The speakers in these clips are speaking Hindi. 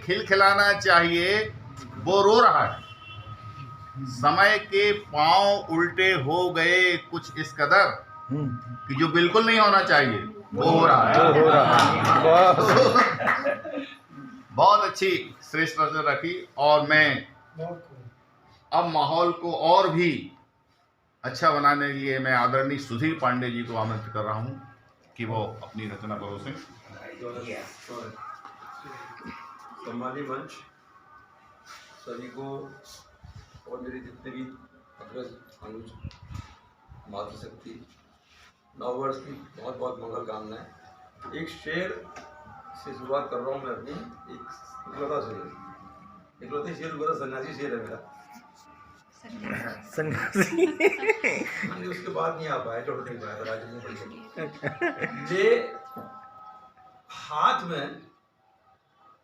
खिलखिलाना चाहिए, वो रो रहा है। समय के पांव उल्टे हो गए कुछ इस कदर कि जो बिल्कुल नहीं होना चाहिए वो हो रहा है। बहुत अच्छी श्रेष्ठ नजर रखी। और मैं अब माहौल को और भी अच्छा बनाने के लिए मैं आदरणीय सुधीर पांडे जी को आमंत्रित कर रहा हूं कि वो अपनी रचना परोसें। सम्मानीय मंच, सभी को और मेरे जितने भी अग्रज अनुज मातृशक्ति नववर्ष की बहुत बहुत मंगल कामनाएं। एक शेर से शुरुआत कर रहा हूँ मैं अपनी। इकलौता शेर हुआ था, सन्यासी शेर है मेरा। सन्यासी उसके बाद नहीं आ पाया, जोड़ नहीं पाया था राज्य में। ले हाथ में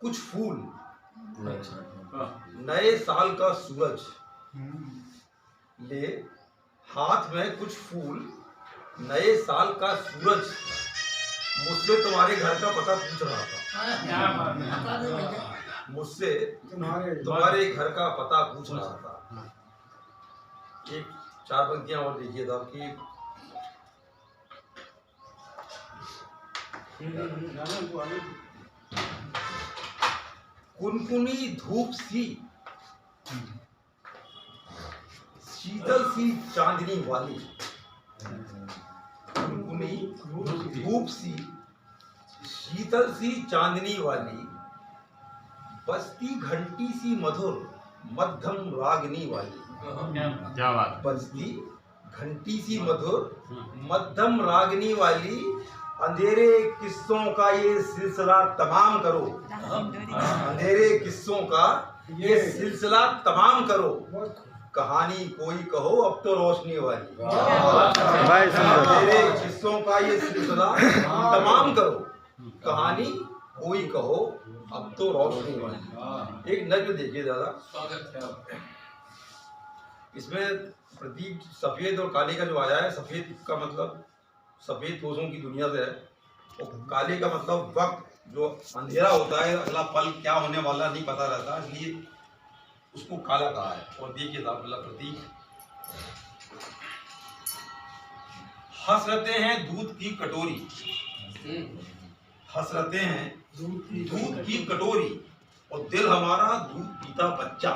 कुछ फूल, नए साल का सूरज। ले हाथ में कुछ फूल, नए साल का सूरज। मुझसे तुम्हारे घर का पता पूछ रहा था। मुझसे तुम्हारे घर का पता पूछ रहा था। एक चार पंक्तियां और देखिए था आपकी। कुनकुनी धूप सी, शीतल सी चांदनी वाली। कुनकुनी धूप सी, शीतल सी चांदनी वाली। बजती घंटी सी मधुर, मध्यम रागनी वाली। क्या बात। बजती घंटी सी मधुर, मध्यम रागनी वाली। अंधेरे किस्सों का ये सिलसिला तमाम करो। अंधेरे किस्सों का ये सिलसिला तमाम करो। कहानी कोई कहो अब तो रोशनी वाली। अंधेरे किस्सों का ये सिलसिला तमाम करो। कहानी कोई कहो अब तो रोशनी वाली। एक नज़्म देखिए दादा, इसमें प्रतीक सफेद और काले का जो आया है। सफेद का मतलब सफेद पोषों की दुनिया से है, और काले का मतलब वक्त जो अंधेरा होता है, अगला पल क्या होने वाला नहीं पता रहता, इसलिए उसको काला कहा है। और देखिए साहब प्रतीक, हसरते हैं दूध की कटोरी। हसरते हैं दूध की कटोरी, और दिल हमारा दूध पीता बच्चा।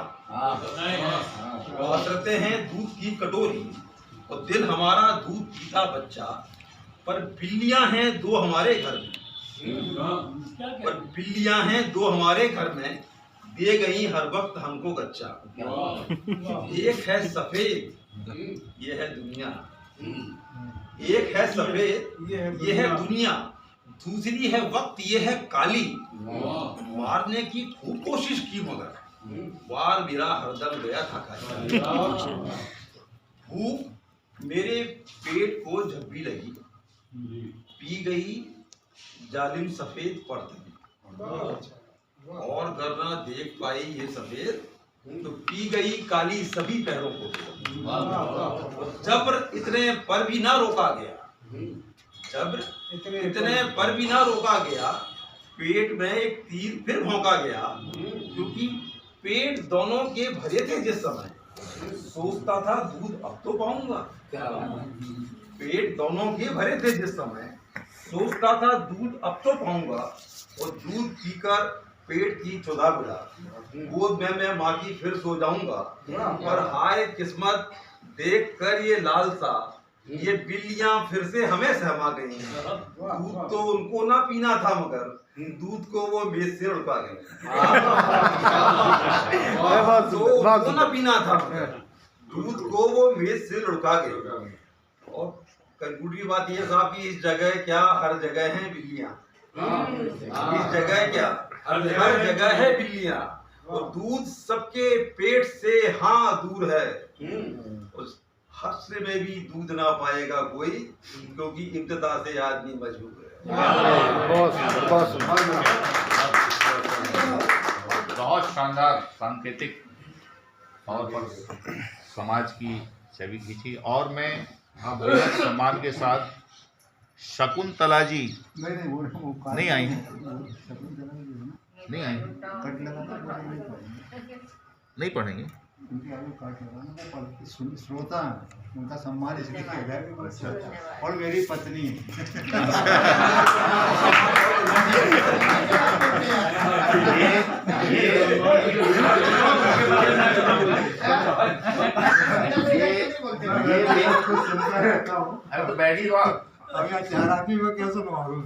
हसरते हैं दूध की कटोरी, और दिल हमारा दूध पीता बच्चा। पर बिल्लियां हैं दो हमारे घर में। पर बिल्लियां हैं दो हमारे घर में, दे गई हर वक्त हमको कच्चा। एक है सफेद, ये है दुनिया। एक है सफेद, ये है दुनिया। दूसरी है वक्त, ये है काली। मारने की खूब कोशिश की मगर वार मेरा हरदम गया था खाली। भूख मेरे पेट को जब भी लगी, पी गई जालिम सफेद परत। और गर ना देख पाई ये सफेद, तो पी गई काली सभी पैरों को। जबर इतने पर भी ना रोका गया, जबर इतने पर भी ना रोका गया। पेट में एक तीर फिर भौंका गया, क्योंकि पेट दोनों के भरे थे जिस समय। सोचता था दूध अब तो पाऊंगा। पेट दोनों के भरे थे जिस समय, सोचता था दूध अब तो पाऊंगा। और दूध पीकर पेट की चौधा बिड़ा, गोद में मैं माँ की फिर सो जाऊंगा। पर हाय किस्मत, देख कर ये लालसा, ये बिल्लियां फिर से हमें सहमा गई। दूध तो उनको ना पीना था, मगर दूध को वो मेज से उड़का गए। तो उनको ना पीना था, दूध को वो मेज से लुढ़का गए। और कंक्लूड की बात यह साहब कि इस जगह क्या हर जगह है बिल्लियां। इस जगह क्या हर जगह है बिल्लियां। और दूध सबके पेट से हाँ दूर है। उस हश्र में भी दूध ना पाएगा कोई, क्योंकि इब्तिदा से आदमी मजबूर है। बहुत शानदार सांकेतिक तौर पर समाज की छवि खींची। और मैं बेहद सम्मान के साथ शकुंतला जी नहीं आई हैं, नहीं आएंगे, कट लगाना पड़ेगा। नहीं पढ़ेंगे। उनके आगे काट लगाना वो श्रोता हैं, उनका सम्मान इसलिए किया जाए कि वो श्रोता हैं। और मेरी पत्नी अरे तो बैठ ही रहो आप। अब यहाँ चार आदमी में कैसे मारूं?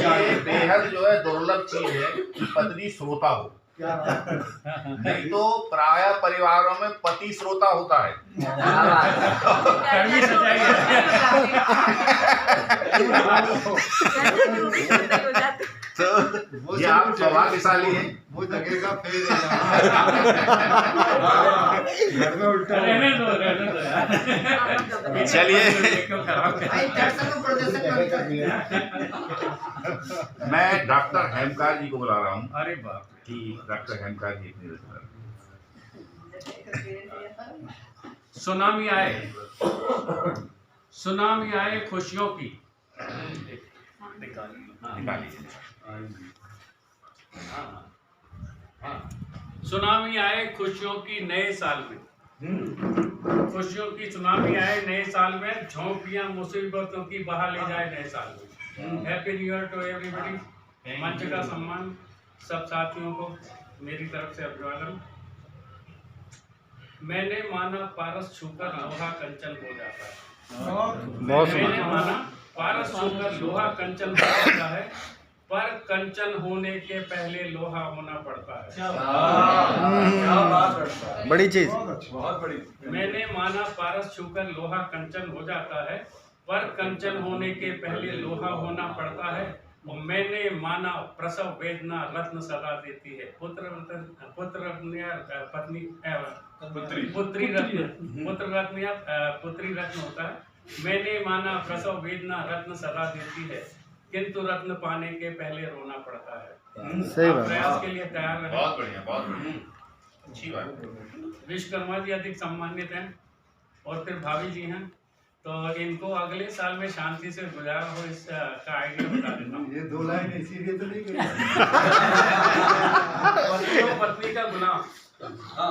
ये बेहद जो है दुर्लभ चीज है कि पत्नी श्रोता हो, नहीं तो प्राय परिवारों में पति श्रोता होता है। तो ये आप सौभाग्यशाली हैं। वो जगेगा फिर घर में उल्टा चलिए मैं डॉक्टर हेमकार जी को बुला रहा हूँ। अरे बाप कि डॉक्टर हेमकार जी अपनी रचना सुनामी आए खुशियों की। निकालिए। सुनामी आए खुशियों की नए साल में, खुशियों की सुनामी आए नए साल में, झोंपियां मुसीबतों की बहा ले जाए नए साल में। Happy new year to everybody. मंच का सम्मान सब साथियों को मेरी तरफ से अभिवादन। मैंने माना पारस छूकर लोहा कंचन हो जाता है। मैंने माना पारस छूकर लोहा कंचन हो जाता है, पर कंचन होने के पहले लोहा होना पड़ता है। क्या बात, बड़ी चीज। बहुत बड़ी। मैंने माना पारस छूकर लोहा कंचन हो जाता है, पर कंचन होने के पहले लोहा होना पड़ता है। और मैंने माना प्रसव वेदना रत्न सदा देती है। पुत्र पत्नी पुत्री रत्न होता है। मैंने माना प्रसव वेदना रत्न सदा देती है, किंतु रत्न पाने के पहले रोना पड़ता है। सही बात। प्रयास के लिए तैयार रहें। बहुत बढ़िया, बहुत बढ़िया, अच्छी बात। विश्वकर्मा जी अधिक सम्मानित हैं और फिर भाभी जी हैं, तो इनको अगले साल में शांति से गुजारा हो इसका आइडिया बता देता हूँ। ये दो लाइन इसीलिए तो नहीं गई। पत्नी का गुनाह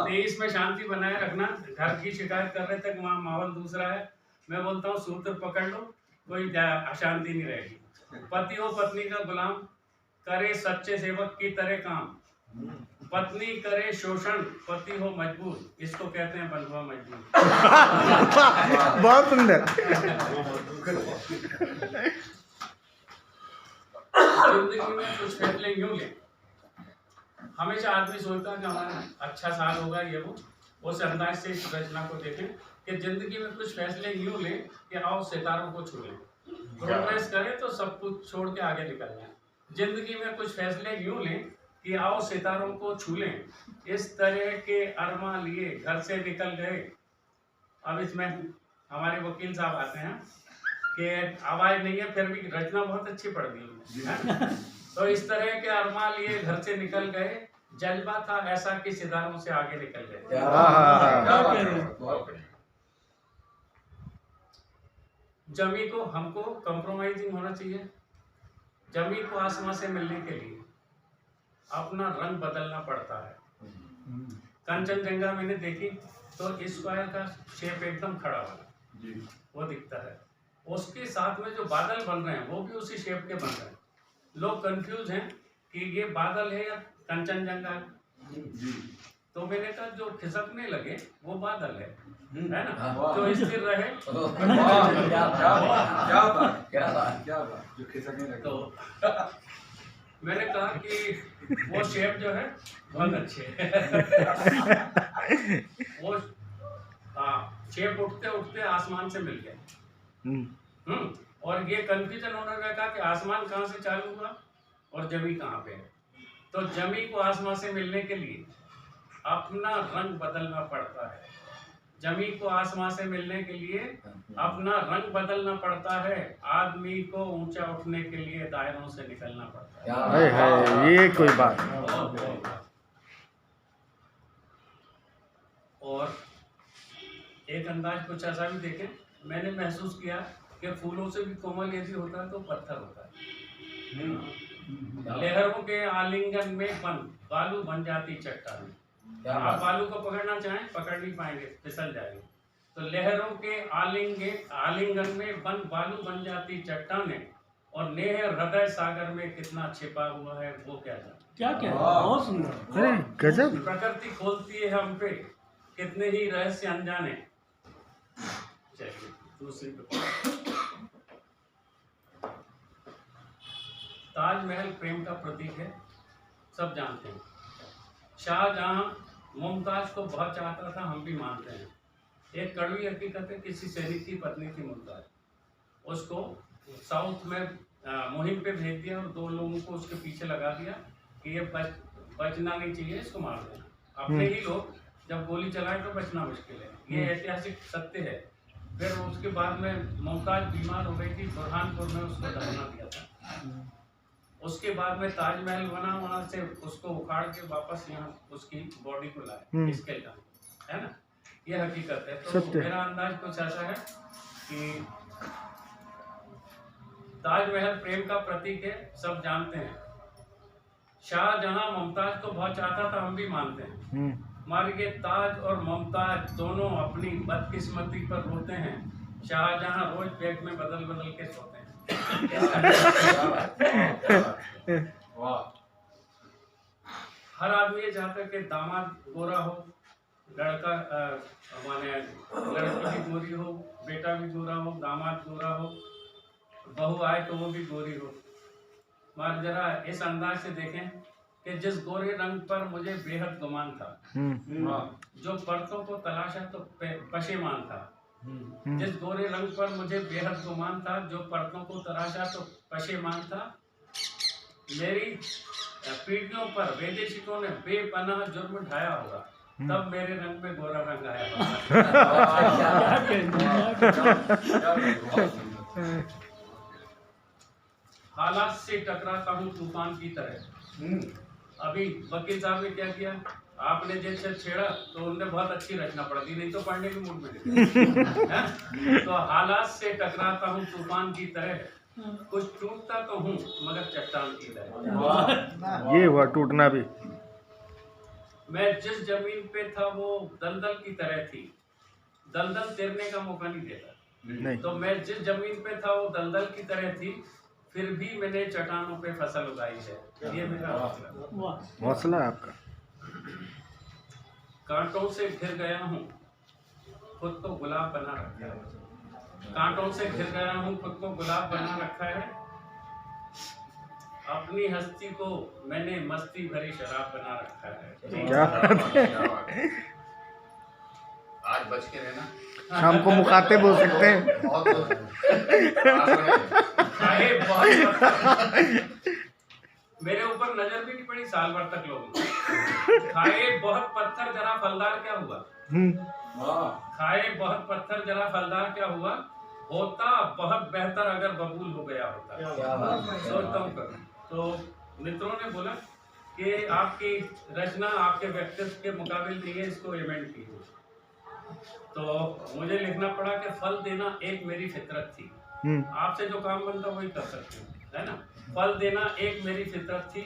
23 में शांति बनाए रखना। घर की शिकायत कर रहे थे, वहाँ माहौल दूसरा है। मैं बोलता हूँ सूत्र पकड़ लो, कोई अशांति नहीं रहेगी। पति हो पत्नी का गुलाम, करे सच्चे सेवक की तरह काम। पत्नी करे शोषण, पति हो मजबूर, इसको कहते हैं बंधुआ मजबूर। बहुत सुंदर। जिंदगी में कुछ फैसले यूं ले। हमेशा आदमी सोचता है कि हमारा अच्छा साल होगा, ये वो उस अंदाज से इस रचना को देखें कि जिंदगी में कुछ फैसले यूं लें कि आओ सितारों को छू लें। प्रोग्रेस करें तो सब कुछ छोड़ के आगे निकल जाए। जिंदगी में कुछ फैसले यूं लें कि आओ सितारों को छू लें। इस तरह के अरमा लिए घर से निकल गए। अब इसमें हमारे वकील साहब आते हैं कि आवाज नहीं है, फिर भी रचना बहुत अच्छी पढ़ दी है। तो इस तरह के अरमा लिए घर से निकल गए, जज्बा था ऐसा कि सितारों से आगे निकल गए। जमी को हमको कंप्रोमाइजिंग होना चाहिए। जमी को आसमां से मिलने के लिए अपना रंग बदलना पड़ता है। कंचनजंगा मैंने देखी तो स्क्वायर का शेप एकदम खड़ा वाला वो दिखता है। उसके साथ में जो बादल बन रहे हैं वो भी उसी शेप के बन रहे हैं। लोग कंफ्यूज हैं कि ये बादल है या कंचनजंगा है। तो मैंने कहा जो खिसकने लगे वो बादल है ना, जो स्थिर रहे जो खिसकने लगे। तो मैंने कहा कि वो शेप जो है बहुत अच्छे है। वो शेप उठते उठते आसमान से मिल गया। और ये कंफ्यूजन होने लगा कि आसमान कहाँ से चालू हुआ और जमी कहाँ पे है। तो जमी को आसमान से मिलने के लिए अपना रंग बदलना पड़ता है। जमी को आसमान से मिलने के लिए अपना रंग बदलना पड़ता है। आदमी को ऊंचा उठने के लिए दायरों से निकलना पड़ता है। ये कोई बात। और एक अंदाज कुछ ऐसा भी देखें, मैंने महसूस किया कि फूलों से भी कोमल यदि होता है तो पत्थर होता है। लहरों के आलिंगन में बालू बन जाती चट्टानें। आप बालू को पकड़ना चाहें पकड़ नहीं पाएंगे, फिसल जाएंगे। तो लहरों के आलिंगन में बालू बन जाती चट्टानें, और नेह हृदय सागर में कितना छिपा हुआ है वो क्या जाने। क्या क्या बहुत सुंदर। अरे गजब। प्रकृति खोलती है हम पे कितने ही रहस्य अनजाने। चलिए दूसरी पे। ताजमहल प्रेम का प्रतीक है, सब जानते हैं। शाहजहां मुमताज को बहुत चाहता था, हम भी मानते हैं। एक कड़वी हकीकत है, किसी सैनिक की पत्नी थी मुमताज, उसको साउथ में मुहिम पे भेज दिया और 2 लोगों को उसके पीछे लगा दिया कि ये बचना नहीं चाहिए, इसको मार देना। अपने ही लोग जब गोली चलाए तो बचना मुश्किल है, ये ऐतिहासिक सत्य है। फिर उसके बाद में मुमताज बीमार हो गई थी, बुरहानपुर में उसको दफना दिया था। उसके बाद में ताजमहल बना, वहां से उसको उखाड़ के वापस यहाँ उसकी बॉडी को लाए, इसके लिए, है ना, ये हकीकत है। तो मेरा अंदाज कुछ ऐसा है कि ताजमहल प्रेम का प्रतीक है, सब जानते हैं। शाहजहां मुमताज को बहुत चाहता था, हम भी मानते हैं। हमारे ये ताज और मुमताज दोनों अपनी बदकिस्मती पर रोते हैं। शाहजहां रोज बेड में बदल बदल के सोते हैं। हर आदमी ये चाहता है कि दामाद गोरा हो, लड़का माने लड़की भी गोरी हो, बेटा भी गोरा हो, दामाद गोरा हो, बहू आए तो वो भी गोरी हो। मगर जरा इस अंदाज से देखें कि जिस गोरे रंग पर मुझे बेहद गुमान था, जो परतों को तलाशा तो पशेमान था। जिस गोरे रंग पर मुझे बेहद गुमान था, जो परतों को तलाशा तो पशेमान था। मेरी पीढ़ियों पर वैदेशिकों ने बेपनाह जुर्म ढाया होगा, तब मेरे रंग में गोरा रंग आया होगा। हालात से टकराता हूँ तूफान की तरह। अभी वकील साहब ने क्या किया, आपने जैसे छेड़ा तो उनने बहुत अच्छी रचना पढ़ दी, नहीं तो पढ़ने के मूड में नहीं। तो हालात से टकराता हूँ तूफान की तरह, कुछ टूटता तो हूँ मगर चट्टान की तरह। ये हुआ टूटना भी। मैं जिस जमीन पे था वो दलदल की तरह थी, दलदल तैरने का मौका नहीं देता। नहीं। तो मैं जिस जमीन पे था वो दलदल की तरह थी, फिर भी मैंने चट्टानों पे फसल उगाई है। ये मेरा हौसला है आपका। कांटों से घिर गया हूँ, खुद को गुलाब बना रखा है। कांटों से घिर गया हूँ, खुद को गुलाब बना रखा है। अपनी हस्ती को मैंने मस्ती भरी शराब बना रखा है। क्या आज बच के रहना, शाम को मुकाते बोल सकते हैं। बहुत मेरे ऊपर नजर भी नहीं पड़ी साल भर तक लोगों। खाए बहुत पत्थर जरा फलदार क्या हुआ। खाए बहुत पत्थर जरा फलदार क्या हुआ, होता बहुत बेहतर अगर बबूल हो गया होता। सोचता हूँ तो मित्रों ने बोला कि आपकी रचना आपके व्यक्तित्व के मुकाबिल नहीं है, इसको इवेंट की। तो मुझे लिखना पड़ा कि फल देना एक मेरी फितरत थी। आपसे जो काम बनता वही कर सकते हैं, है ना। फल देना एक मेरी फितरत थी,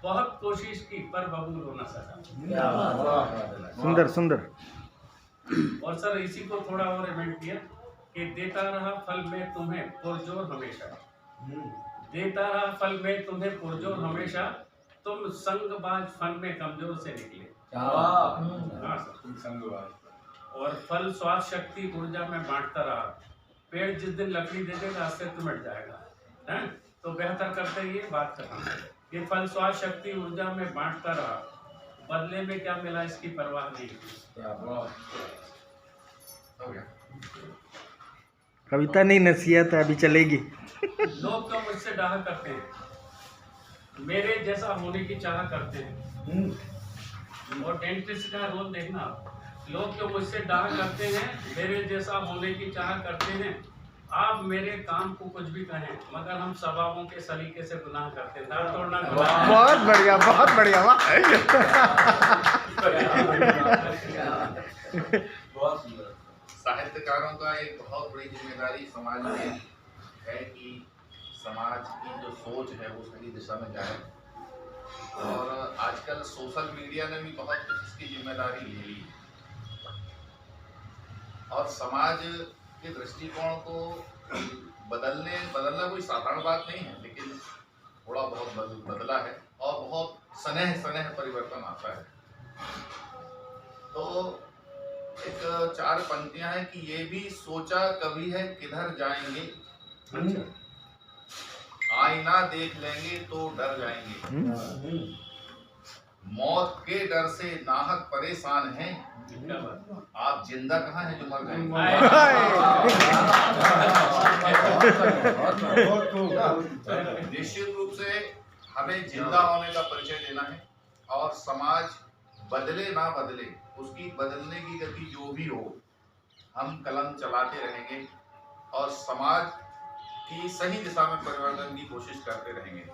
बहुत कोशिश की पर बबूल होना सका। सुंदर सुंदर। और सर इसी को थोड़ा और इवेंट किया कि देता रहा फल में तुम्हें पुरजोर हमेशा, देता रहा फल में तुम्हें पुरजोर हमेशा, तुम संगबाज फन में कमजोर से निकले। हाँ सर। और फल स्वाद शक्ति ऊर्जा में बांटता रहा, पेड़ जिस दिन लकड़ी दे देगा अस्तित्व मिट जाएगा, है। तो बेहतर करते ही ये बात करना, ये फल स्वाद शक्ति ऊर्जा में बांटता रहा, बदले में क्या मिला इसकी परवाह नहीं की। कविता नहीं नसीहत है, अभी चलेगी। लोग तो मुझसे डाह करते हैं, मेरे जैसा होने की चाह करते हैं। और डेंटिस्ट का रोल देखना, लोग तो मुझसे डाह करते हैं, मेरे जैसा होने की चाह करते हैं। आप मेरे काम को कुछ भी कहें, मगर हम स्वभावों के सलीके से गुनाह करते हैं। दाढ़ तोड़ना गुनाह। बहुत बढ़िया, बहुत बढ़िया। बहुत सुंदर। साहित्यकारों का एक बहुत बड़ी जिम्मेदारी समाज में है कि समाज की जो सोच है वो सही दिशा में जाए। और आजकल सोशल मीडिया ने भी बहुत कुछ इसकी जिम्मेदारी ले ली है और समाज के दृष्टिकोण को बदलना कोई साधारण बात नहीं है, लेकिन थोड़ा बहुत बदला है और बहुत सनेह परिवर्तन आता है। तो एक 4 पंक्तियां हैं कि ये भी सोचा कभी है किधर जाएंगे, आईना देख लेंगे तो डर जाएंगे, मौत के डर से नाहक परेशान हैं, आप जिंदा कहाँ हैं जो मर जाएंगे। निश्चित रूप से हमें जिंदा होने का परिचय देना है और समाज बदले ना बदले, उसकी बदलने की गति जो भी हो, हम कलम चलाते रहेंगे और समाज की सही दिशा में परिवर्तन की कोशिश करते रहेंगे।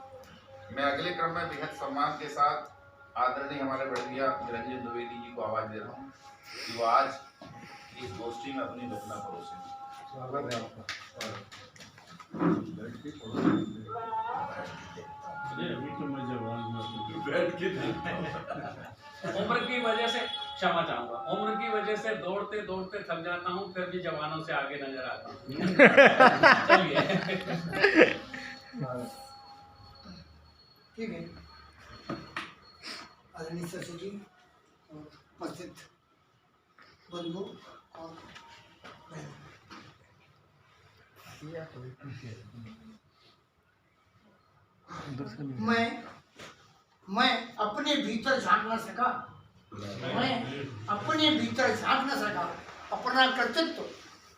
मैं अगले क्रम में बेहद सम्मान के साथ आदरणीय हमारे बढ़िया निरंजन द्विवेदी जी को आवाज दे रहा हूँ कि वो आज इस गोष्ठी में अपनी रचना परोसे। उम्र की वजह से क्षमा चाहूंगा, उम्र की वजह से दौड़ते दौड़ते थक जाता हूँ, फिर भी जवानों से आगे नजर आता हूँ। चलिए ठीक है। आदरणीय सचिव जी और उपस्थित बंधु और मैं अपने भीतर झांक न सका, मैं अपने भीतर झांक न सका, अपना कर्तृत्व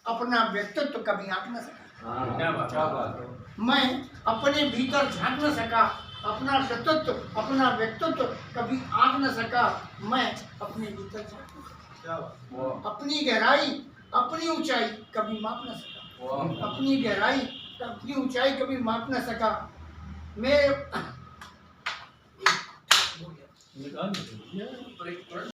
अपना व्यक्तित्व कभी आंक न सका। क्या बात मैं अपने भीतर झांक न सका, अपना कर्तृत्व अपना व्यक्तित्व कभी आंक न सका, मैं अपने भीतर झांक न सका। अपनी गहराई अपनी ऊंचाई कभी माप न सका, अपनी गहराई अपनी ऊंचाई कभी माप न सका। मैं